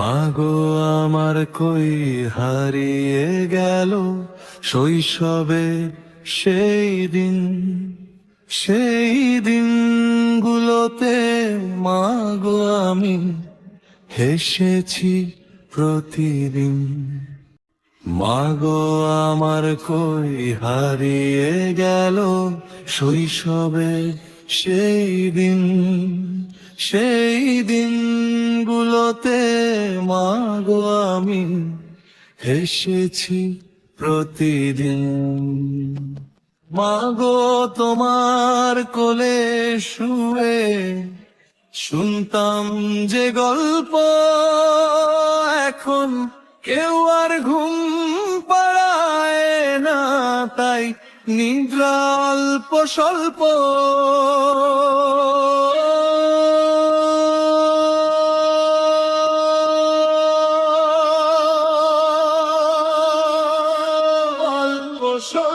মাগো আমার কই হারিয়ে গেল শৈশবে সেই দিন, সেই দিনগুলোতে মাগো আমি হেসেছি প্রতিদিন। মাগো আমার কই হারিয়ে গেল শৈশবে সেই দিন, সেই দিনগুলোতে মাগো আমি হেসেছি প্রতিদিন। মাগো তোমার কোলে শুয়ে শুনতাম যে গল্প, এখন কেউ আর ঘুম পাড়ায় না, তাই নিদ্রা অল্প স্বল্প। অল্প স্বল্প